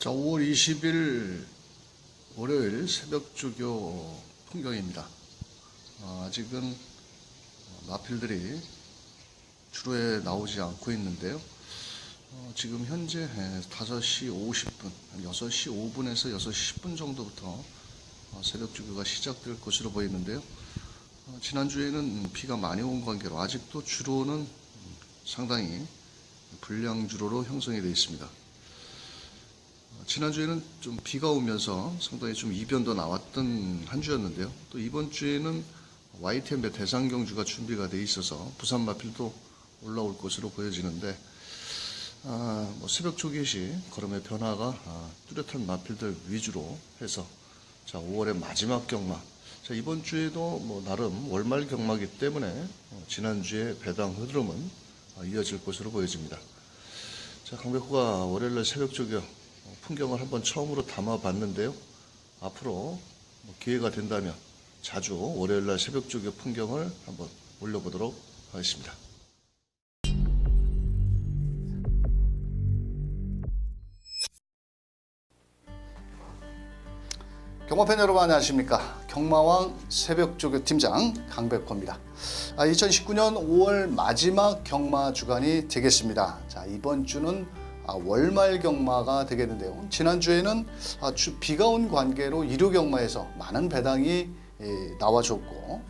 자, 5월 20일 월요일 새벽 조교 풍경입니다. 아직은 마필들이 주로에 나오지 않고 있는데요. 지금 현재 5시 50분, 6시 5분에서 6시 10분 정도부터 새벽 조교가 시작될 것으로 보이는데요. 지난주에는 비가 많이 온 관계로 아직도 주로는 상당히 불량 주로로 형성이 되어 있습니다. 지난주에는 좀 비가 오면서 상당히 좀 이변도 나왔던 한 주였는데요. 또 이번 주에는 YTM의 대상경주가 준비가 돼 있어서 부산 마필도 올라올 것으로 보여지는데, 새벽 조교 시 걸음의 변화가 뚜렷한 마필들 위주로 해서, 자, 5월의 마지막 경마. 자, 이번 주에도 나름 월말 경마이기 때문에 지난주의 배당 흐름은 이어질 것으로 보여집니다. 자, 강백호가 월요일날 새벽 조교 풍경을 한번 처음으로 담아봤는데요. 앞으로 기회가 된다면 자주 월요일날 새벽 조교 풍경을 한번 올려보도록 하겠습니다. 경마팬 여러분 안녕하십니까. 경마왕 새벽 조교 팀장 강백호입니다. 2019년 5월 마지막 경마 주간이 되겠습니다. 자, 이번 주는 월말 경마가 되겠는데요. 지난주에는 비가 온 관계로 일요 경마에서 많은 배당이 나와줬고,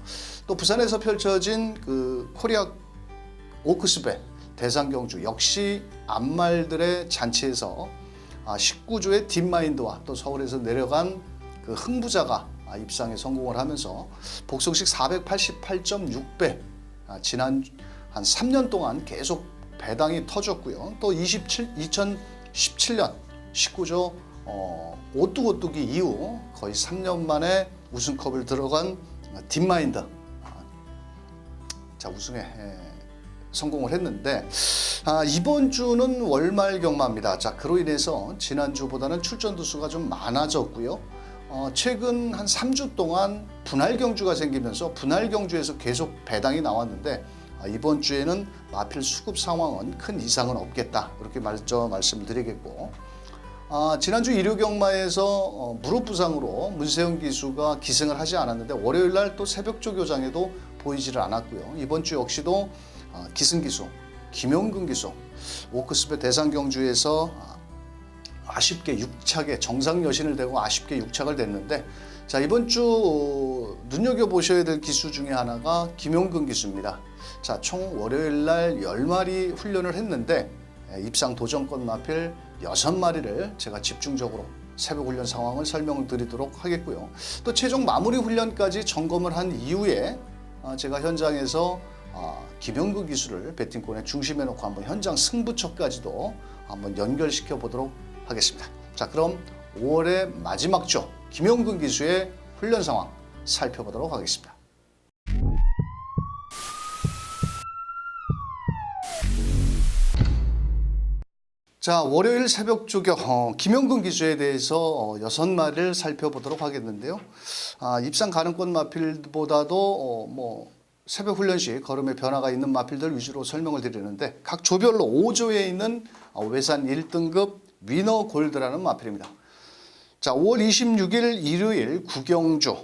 또 부산에서 펼쳐진 그 코리아 오크스배 대상경주 역시 암말들의 잔치에서 19조의 딥마인드와 또 서울에서 내려간 그 흥부자가 입상에 성공을 하면서 복성식 488.6배 지난 한 3년 동안 계속 배당이 터졌고요. 또 2017년 19조 오뚜고뚜기 이후 거의 3년 만에 우승컵을 들어간 딥마인드, 자, 우승에 성공을 했는데, 이번 주는 월말 경마입니다. 자, 그로 인해서 지난주보다는 출전 두수가 좀 많아졌고요. 최근 한 3주 동안 분할 경주가 생기면서 분할 경주에서 계속 배당이 나왔는데, 이번 주에는 마필 수급 상황은 큰 이상은 없겠다, 이렇게 먼저 말씀을 드리겠고, 지난주 일요 경마에서 무릎 부상으로 문세영 기수가 기승을 하지 않았는데 월요일 날 또 새벽 조교장에도 보이지를 않았고요. 이번 주 역시도 기승 기수 김용근 기수 오크스배 대상 경주에서 아쉽게 6착에 정상 여신을 대고 아쉽게 6착을 냈는데, 자, 이번 주 눈여겨보셔야 될 기수 중에 하나가 김용근 기수입니다. 자, 총 월요일 날 10마리 훈련을 했는데 입상 도전권 마필 6마리를 제가 집중적으로 새벽 훈련 상황을 설명을 드리도록 하겠고요. 또 최종 마무리 훈련까지 점검을 한 이후에 제가 현장에서 김용근 기수를 배팅권에 중심에 놓고 한번 현장 승부처까지도 한번 연결시켜 보도록 하겠습니다. 자, 그럼 5월의 마지막 주 김용근 기수의 훈련 상황 살펴보도록 하겠습니다. 자, 월요일 새벽 조교 김용근 기수에 대해서 6마리를 살펴보도록 하겠는데요. 입상 가능권 마필보다도 새벽 훈련 시 걸음의 변화가 있는 마필들 위주로 설명을 드리는데, 각 조별로 5조에 있는 외산 1등급 위너 골드라는 마필입니다. 자, 5월 26일 일요일 구경주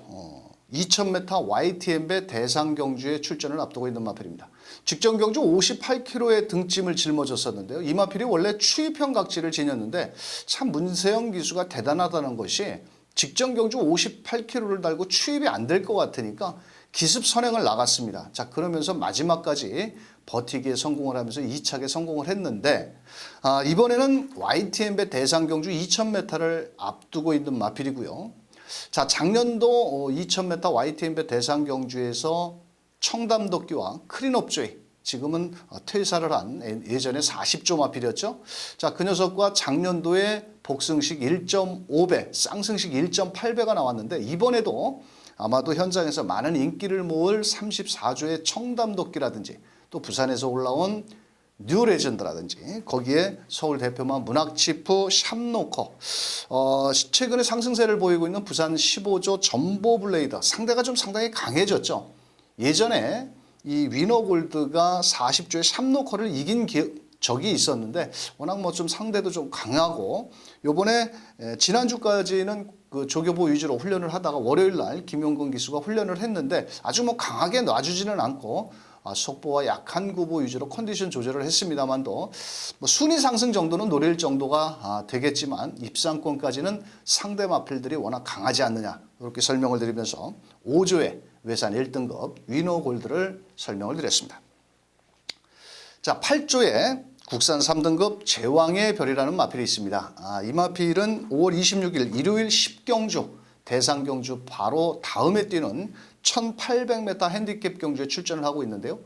2000m YTM배 대상경주에 출전을 앞두고 있는 마필입니다. 직전 경주 58km의 등짐을 짊어졌었는데요. 이 마필이 원래 추입형 각지를 지녔는데 참 문세영 기수가 대단하다는 것이 직전 경주 58km를 달고 추입이 안 될 것 같으니까 기습 선행을 나갔습니다. 자, 그러면서 마지막까지 버티기에 성공을 하면서 2착에 성공을 했는데, 이번에는 YTM배 대상경주 2000m를 앞두고 있는 마필이고요. 자, 작년도 2000m YTM배 대상경주에서 청담도끼와 크린업조이, 지금은 퇴사를 한 예전에 40조 마필이었죠. 자, 그 녀석과 작년도에 복승식 1.5배, 쌍승식 1.8배가 나왔는데, 이번에도 아마도 현장에서 많은 인기를 모을 34조의 청담도끼라든지 또 부산에서 올라온 뉴레전드라든지 거기에 서울 대표만 문학치프 샵노커, 최근에 상승세를 보이고 있는 부산 15조 전보블레이더, 상대가 좀 상당히 강해졌죠. 예전에 이 위너골드가 40조의 샵노커를 이긴 적이 있었는데 워낙 뭐 좀 상대도 좀 강하고 요번에 지난주까지는 그 조교보 위주로 훈련을 하다가 월요일 날 김용근 기수가 훈련을 했는데 아주 뭐 강하게 놔주지는 않고 속보와 약한 구보 위주로 컨디션 조절을 했습니다만도 뭐 순위 상승 정도는 노릴 정도가 되겠지만 입상권까지는 상대 마필들이 워낙 강하지 않느냐 이렇게 설명을 드리면서 5조의 외산 1등급 위너 골드를 설명을 드렸습니다. 자, 8조의 국산 3등급 제왕의 별이라는 마필이 있습니다. 이 마필은 5월 26일 일요일 10경주 대상 경주 바로 다음에 뛰는 1800m 핸디캡 경주에 출전을 하고 있는데요.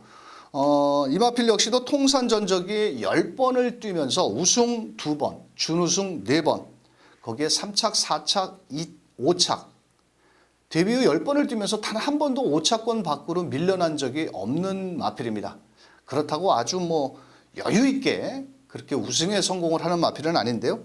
이 마필 역시도 통산 전적이 10번을 뛰면서 우승 2번, 준우승 4번, 거기에 3착, 4착, 5착, 데뷔 후 10번을 뛰면서 단 한 번도 5차권 밖으로 밀려난 적이 없는 마필입니다. 그렇다고 아주 뭐 여유 있게 그렇게 우승에 성공을 하는 마필은 아닌데요.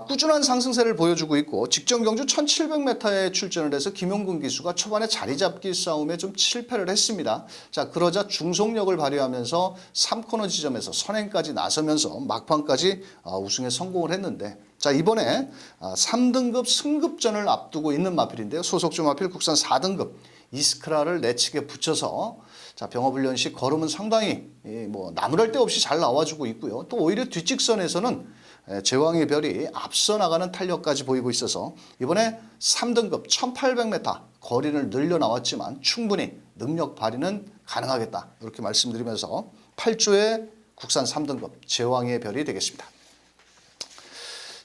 꾸준한 상승세를 보여주고 있고 직전 경주 1700m에 출전을 해서 김용근 기수가 초반에 자리 잡기 싸움에 좀 실패를 했습니다. 자, 그러자 중속력을 발휘하면서 3코너 지점에서 선행까지 나서면서 막판까지 우승에 성공을 했는데 자, 이번에 3등급 승급전을 앞두고 있는 마필인데요. 소속주 마필 국산 4등급 이스크라를 내측에 붙여서 자, 병업훈련 시 걸음은 상당히 뭐 나무랄 데 없이 잘 나와주고 있고요. 또 오히려 뒷직선에서는 제왕의 별이 앞서 나가는 탄력까지 보이고 있어서 이번에 3등급 1800m 거리를 늘려 나왔지만 충분히 능력 발휘는 가능하겠다. 이렇게 말씀드리면서 8조의 국산 3등급 제왕의 별이 되겠습니다.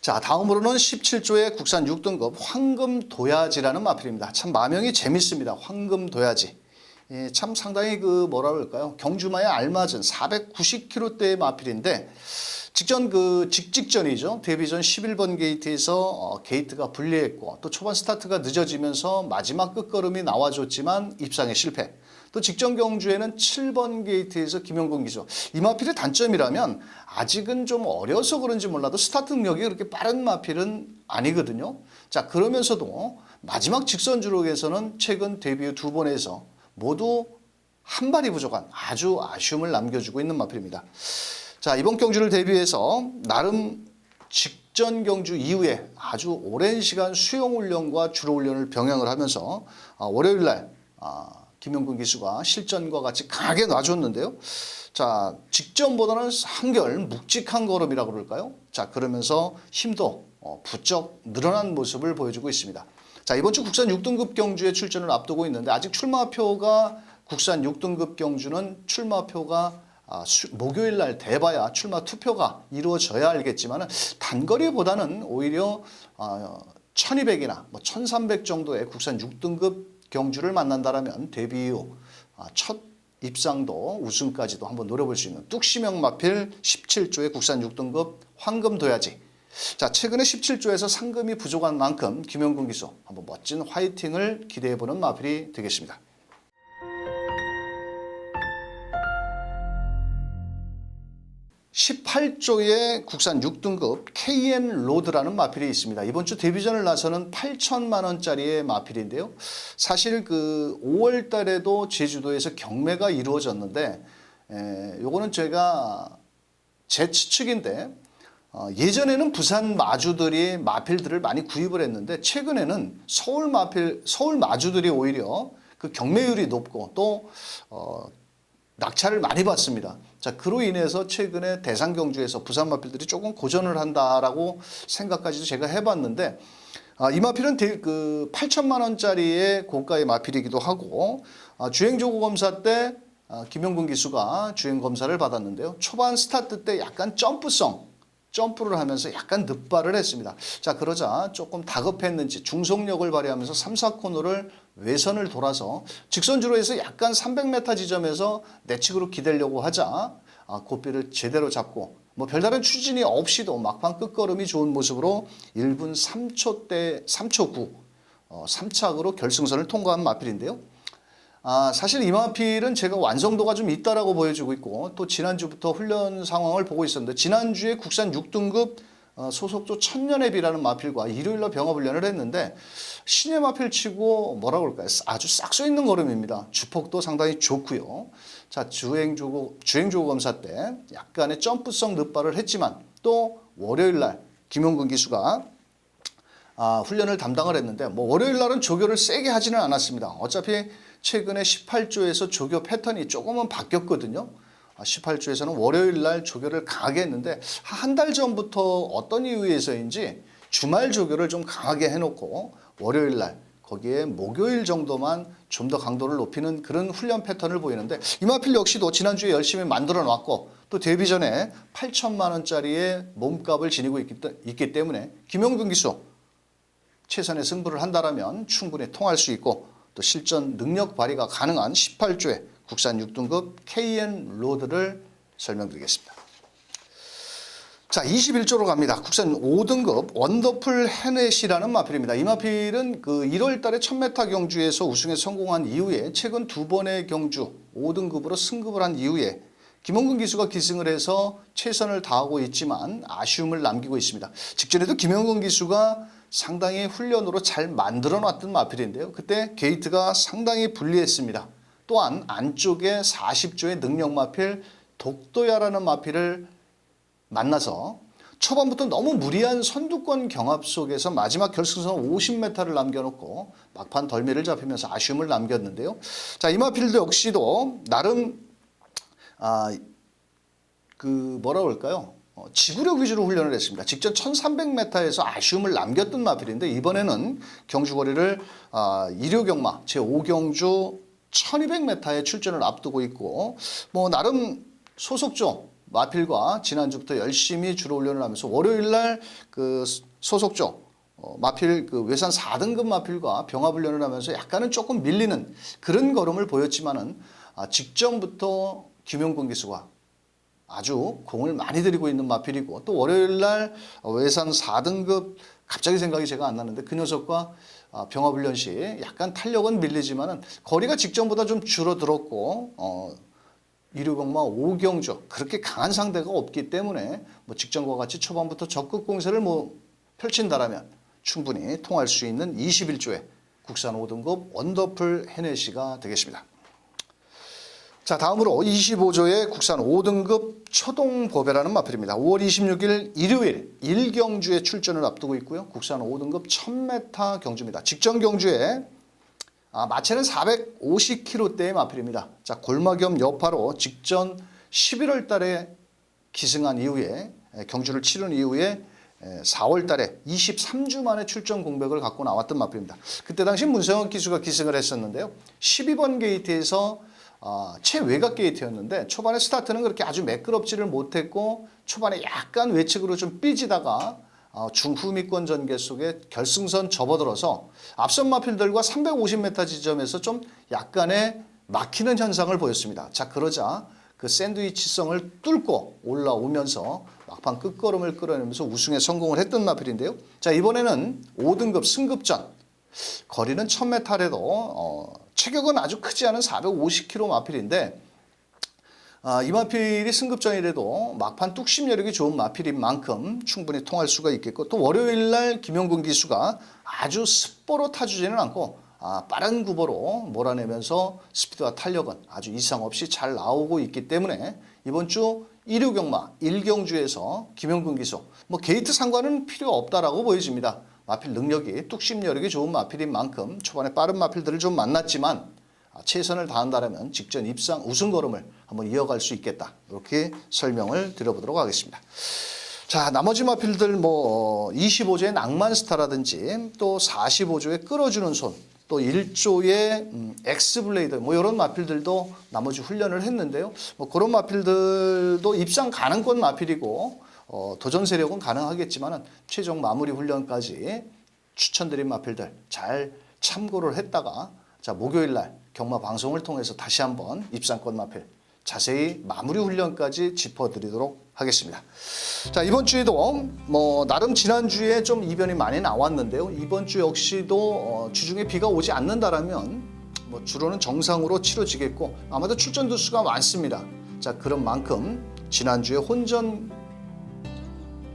자, 다음으로는 17조의 국산 6등급 황금도야지라는 마필입니다. 참 마명이 재밌습니다. 황금도야지. 참 상당히 그 뭐라 그럴까요? 경주마에 알맞은 490kg대의 마필인데 직직전이죠. 데뷔전 11번 게이트에서 게이트가 불리했고 또 초반 스타트가 늦어지면서 마지막 끝걸음이 나와줬지만 입상에 실패. 또 직전 경주에는 7번 게이트에서 김용근 기수. 이 마필의 단점이라면 아직은 좀 어려서 그런지 몰라도 스타트 능력이 그렇게 빠른 마필은 아니거든요. 자, 그러면서도 마지막 직선 주록에서는 최근 데뷔 후 2번에서 모두 한 발이 부족한 아주 아쉬움을 남겨주고 있는 마필입니다. 자, 이번 경주를 대비해서 나름 직전 경주 이후에 아주 오랜 시간 수영 훈련과 주로 훈련을 병행을 하면서 월요일 날 김용근 기수가 실전과 같이 강하게 놔줬는데요. 자, 직전보다는 한결 묵직한 걸음이라고 그럴까요? 자, 그러면서 힘도 부쩍 늘어난 모습을 보여주고 있습니다. 자, 이번 주 국산 6등급 경주에 출전을 앞두고 있는데 아직 출마표가 국산 6등급 경주는 출마표가 목요일 날 돼봐야 출마 투표가 이루어져야 알겠지만 단거리보다는 오히려 1200이나 1300 정도의 국산 6등급 경주를 만난다라면 데뷔 후 첫 입상도 우승까지도 한번 노려볼 수 있는 뚝심형 마필 17조의 국산 6등급 황금도야지. 자, 최근에 17조에서 상금이 부족한 만큼 김용근 기수 한번 멋진 화이팅을 기대해보는 마필이 되겠습니다. 18조의 국산 6등급 KN 로드라는 마필이 있습니다. 이번 주 데뷔전을 나서는 8천만 원짜리의 마필인데요. 사실 그 5월 달에도 제주도에서 경매가 이루어졌는데 요거는 제가 제 추측인데 예전에는 부산 마주들이 마필들을 많이 구입을 했는데 최근에는 서울 마주들이 오히려 그 경매율이 높고 또 낙찰을 많이 받습니다. 자, 그로 인해서 최근에 대상 경주에서 부산 마필들이 조금 고전을 한다라고 생각까지도 제가 해봤는데 이 마필은 그 8천만 원짜리의 고가의 마필이기도 하고 주행 조고 검사 때 김용근 기수가 주행 검사를 받았는데요. 초반 스타트 때 약간 점프를 하면서 약간 늑발을 했습니다. 자, 그러자 조금 다급했는지 중속력을 발휘하면서 3, 4코너를 외선을 돌아서 직선주로 해서 약간 300m 지점에서 내측으로 기대려고 하자 고삐를 제대로 잡고 뭐 별다른 추진이 없이도 막판 끝걸음이 좋은 모습으로 1분 3초 9 3착으로 결승선을 통과한 마필인데요. 사실 이 마필은 제가 완성도가 좀 있다라고 보여주고 있고 또 지난주부터 훈련 상황을 보고 있었는데 지난주에 국산 6등급 소속조 천년회비라는 마필과 일요일날 병합훈련을 했는데 신예 마필치고 뭐라 그럴까요? 아주 싹서 있는 걸음입니다. 주폭도 상당히 좋고요. 자, 주행조고 검사 때 약간의 점프성 늪발을 했지만 또 월요일날 김용근 기수가 훈련을 담당을 했는데 뭐 월요일날은 조교를 세게 하지는 않았습니다. 어차피 최근에 18조에서 조교 패턴이 조금은 바뀌었거든요. 18조에서는 월요일날 조교를 강하게 했는데 한 달 전부터 어떤 이유에서인지 주말 조교를 좀 강하게 해놓고 월요일날 거기에 목요일 정도만 좀 더 강도를 높이는 그런 훈련 패턴을 보이는데 이마필 역시도 지난주에 열심히 만들어 놨고 또 데뷔 전에 8천만 원짜리의 몸값을 지니고 있기 때문에 김용근 기수 최선의 승부를 한다라면 충분히 통할 수 있고 또 실전 능력 발휘가 가능한 18조의 국산 6등급 KN 로드를 설명드리겠습니다. 자, 21조로 갑니다. 국산 5등급 원더풀 해넷이라는 마필입니다. 이 마필은 그 1월 달에 1000m 경주에서 우승에 성공한 이후에 최근 2번의 경주 5등급으로 승급을 한 이후에 김용근 기수가 기승을 해서 최선을 다하고 있지만 아쉬움을 남기고 있습니다. 직전에도 김용근 기수가 상당히 훈련으로 잘 만들어 놨던 마필인데요. 그때 게이트가 상당히 불리했습니다. 또한 안쪽에 40조의 능력 마필 독도야라는 마필을 만나서 초반부터 너무 무리한 선두권 경합 속에서 마지막 결승선 50m를 남겨놓고 막판 덜미를 잡히면서 아쉬움을 남겼는데요. 자, 이 마필도 역시도 나름 뭐라 그럴까요? 지구력 위주로 훈련을 했습니다. 직전 1300m에서 아쉬움을 남겼던 마필인데 이번에는 경주거리를 일요경마 제5경주 1200m에 출전을 앞두고 있고 뭐 나름 소속조 마필과 지난주부터 열심히 주로 훈련을 하면서 월요일날 그 소속조 마필 그 외산 4등급 마필과 병합 훈련을 하면서 약간은 조금 밀리는 그런 걸음을 보였지만은 직전부터 김용근 기수가 아주 공을 많이 들이고 있는 마필이고 또 월요일날 외산 4등급 갑자기 생각이 제가 안 나는데 그 녀석과 병합훈련 시 약간 탄력은 밀리지만은 거리가 직전보다 좀 줄어들었고 일요경마 5경주 그렇게 강한 상대가 없기 때문에 뭐 직전과 같이 초반부터 적극 공세를 뭐 펼친다라면 충분히 통할 수 있는 21조의 국산 5등급 원더풀 해넷이가 되겠습니다. 자, 다음으로 25조의 국산 5등급 초동보배라는 마필입니다. 5월 26일 일요일 1경주에 출전을 앞두고 있고요. 국산 5등급 1000m 경주입니다. 직전 경주에 마체는 450kg대의 마필입니다. 자, 골마겸 여파로 직전 11월 달에 기승한 이후에 경주를 치른 이후에 4월 달에 23주 만에 출전 공백을 갖고 나왔던 마필입니다. 그때 당시 문성원 기수가 기승을 했었는데요. 12번 게이트에서 최외곽 게이트였는데 초반에 스타트는 그렇게 아주 매끄럽지를 못했고 초반에 약간 외측으로 좀 삐지다가 중후미권 전개 속에 결승선 접어들어서 앞선 마필들과 350m 지점에서 좀 약간의 막히는 현상을 보였습니다. 자, 그러자 그 샌드위치성을 뚫고 올라오면서 막판 끝걸음을 끌어내면서 우승에 성공을 했던 마필인데요. 자, 이번에는 5등급 승급전 거리는 1000m래도 체격은 아주 크지 않은 450kg 마필인데 이 마필이 승급전이라도 막판 뚝심 여력이 좋은 마필인 만큼 충분히 통할 수가 있겠고 또 월요일날 김용근 기수가 아주 습보로 타주지는 않고 빠른 구보로 몰아내면서 스피드와 탄력은 아주 이상 없이 잘 나오고 있기 때문에 이번 주 일요경마 1경주에서 김용근 기수 뭐 게이트 상관은 필요 없다라고 보여집니다. 마필 능력이 뚝심 여력이 좋은 마필인 만큼 초반에 빠른 마필들을 좀 만났지만 최선을 다한다면 직전 입상 우승 걸음을 한번 이어갈 수 있겠다. 이렇게 설명을 드려보도록 하겠습니다. 자, 나머지 마필들 뭐 25조의 낭만스타라든지 또 45조의 끌어주는 손, 또 1조의 엑스블레이드 뭐 이런 마필들도 나머지 훈련을 했는데요. 뭐 그런 마필들도 입상 가능권 마필이고 도전 세력은 가능하겠지만 최종 마무리 훈련까지 추천드린 마필들 잘 참고를 했다가 자, 목요일날 경마 방송을 통해서 다시 한번 입상권 마필 자세히 마무리 훈련까지 짚어드리도록 하겠습니다. 자, 이번 주에도 뭐 나름 지난주에 좀 이변이 많이 나왔는데요. 이번 주 역시도 주중에 비가 오지 않는다라면 뭐 주로는 정상으로 치러지겠고 아마도 출전 두수가 많습니다. 자, 그런 만큼 지난주에 혼전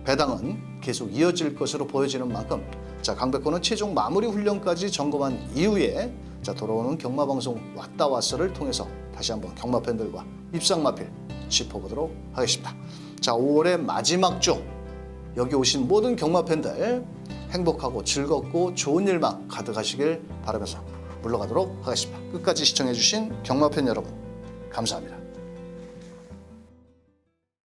배당은 계속 이어질 것으로 보여지는 만큼 자, 강백호는 최종 마무리 훈련까지 점검한 이후에 자, 돌아오는 경마방송 왔다 왔어를 통해서 다시 한번 경마 팬들과 입상 마필 짚어보도록 하겠습니다. 자, 5월의 마지막 주 여기 오신 모든 경마 팬들 행복하고 즐겁고 좋은 일만 가득하시길 바라면서 물러가도록 하겠습니다. 끝까지 시청해주신 경마 팬 여러분 감사합니다.